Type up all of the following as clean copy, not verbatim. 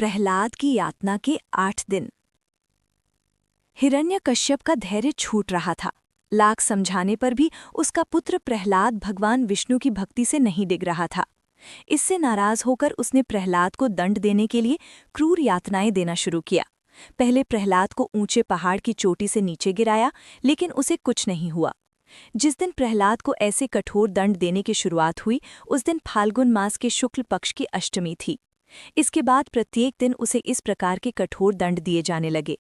प्रहलाद की यातना के 8 दिन। हिरण्यकश्यप का धैर्य छूट रहा था। लाख समझाने पर भी उसका पुत्र प्रहलाद भगवान विष्णु की भक्ति से नहीं डिग रहा था। इससे नाराज होकर उसने प्रहलाद को दंड देने के लिए क्रूर यातनाएं देना शुरू किया। पहले प्रहलाद को ऊंचे पहाड़ की चोटी से नीचे गिराया, लेकिन उसे कुछ नहीं हुआ। जिस दिन प्रहलाद को ऐसे कठोर दंड देने की शुरुआत हुई, उस दिन फाल्गुन मास के शुक्ल पक्ष की अष्टमी थी। इसके बाद प्रत्येक दिन उसे इस प्रकार के कठोर दंड दिए जाने लगे।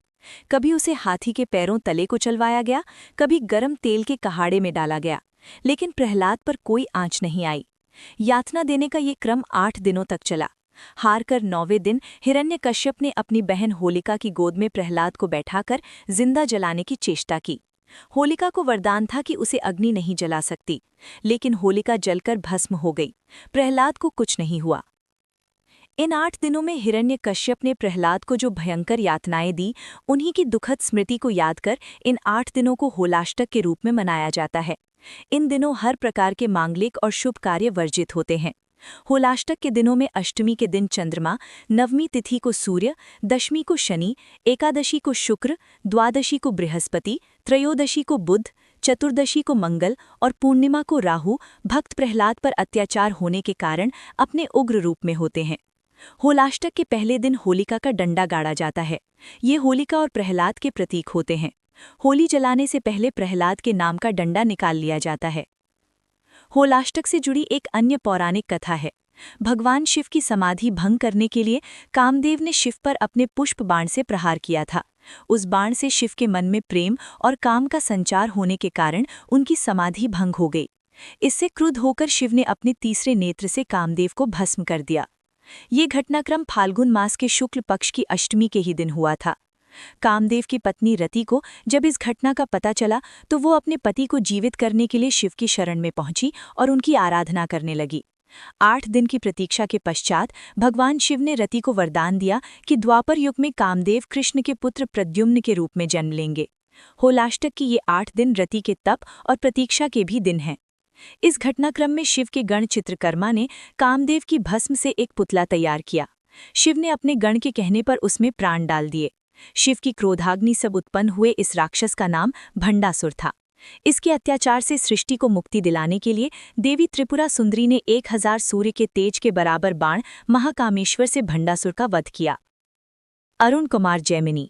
कभी उसे हाथी के पैरों तले को चलवाया गया, कभी गर्म तेल के कहाड़े में डाला गया, लेकिन प्रहलाद पर कोई आंच नहीं आई। यातना देने का ये क्रम 8 दिनों तक चला। हारकर 9वें दिन हिरण्यकश्यप ने अपनी बहन होलिका की गोद में प्रहलाद को बैठाकर जिंदा जलाने की चेष्टा की। होलिका को वरदान था कि उसे अग्नि नहीं जला सकती, लेकिन होलिका जलकर भस्म हो गई। प्रहलाद को कुछ नहीं हुआ। इन 8 दिनों में हिरण्यकश्यप ने प्रहलाद को जो भयंकर यातनाएं दी, उन्हीं की दुखद स्मृति को याद कर इन 8 दिनों को होलाष्टक के रूप में मनाया जाता है। इन दिनों हर प्रकार के मांगलिक और शुभ कार्य वर्जित होते हैं। होलाष्टक के दिनों में अष्टमी के दिन चंद्रमा, नवमी तिथि को सूर्य, दशमी को शनि, एकादशी को शुक्र, द्वादशी को बृहस्पति, त्रयोदशी को बुध, चतुर्दशी को मंगल और पूर्णिमा को राहु भक्त प्रहलाद पर अत्याचार होने के कारण अपने उग्र रूप में होते हैं। होलाष्टक के पहले दिन होलिका का डंडा गाड़ा जाता है। ये होलिका और प्रहलाद के प्रतीक होते हैं। होली जलाने से पहले प्रहलाद के नाम का डंडा निकाल लिया जाता है। होलाष्टक से जुड़ी एक अन्य पौराणिक कथा है। भगवान शिव की समाधि भंग करने के लिए कामदेव ने शिव पर अपने पुष्प बाण से प्रहार किया था। उस बाण से शिव के मन में प्रेम और काम का संचार होने के कारण उनकी समाधि भंग हो गई। इससे क्रुद्ध होकर शिव ने अपने तीसरे नेत्र से कामदेव को भस्म कर दिया। ये घटनाक्रम फाल्गुन मास के शुक्ल पक्ष की अष्टमी के ही दिन हुआ था। कामदेव की पत्नी रति को जब इस घटना का पता चला, तो वो अपने पति को जीवित करने के लिए शिव की शरण में पहुंची और उनकी आराधना करने लगी। 8 दिन की प्रतीक्षा के पश्चात भगवान शिव ने रति को वरदान दिया कि द्वापर युग में कामदेव कृष्ण के पुत्र प्रद्युम्न के रूप में जन्म लेंगे। होलाष्टक की ये 8 दिन रति के तप और प्रतीक्षा के भी दिन हैं। इस घटनाक्रम में शिव के गण चित्रकर्मा ने कामदेव की भस्म से एक पुतला तैयार किया। शिव ने अपने गण के कहने पर उसमें प्राण डाल दिए। शिव की क्रोधाग्नि सब उत्पन्न हुए इस राक्षस का नाम भंडासुर था। इसके अत्याचार से सृष्टि को मुक्ति दिलाने के लिए देवी त्रिपुरा सुंदरी ने 1000 सूर्य के तेज के बराबर बाण महाकामेश्वर से भंडासुर का वध किया। अरुण कुमार जैमिनी।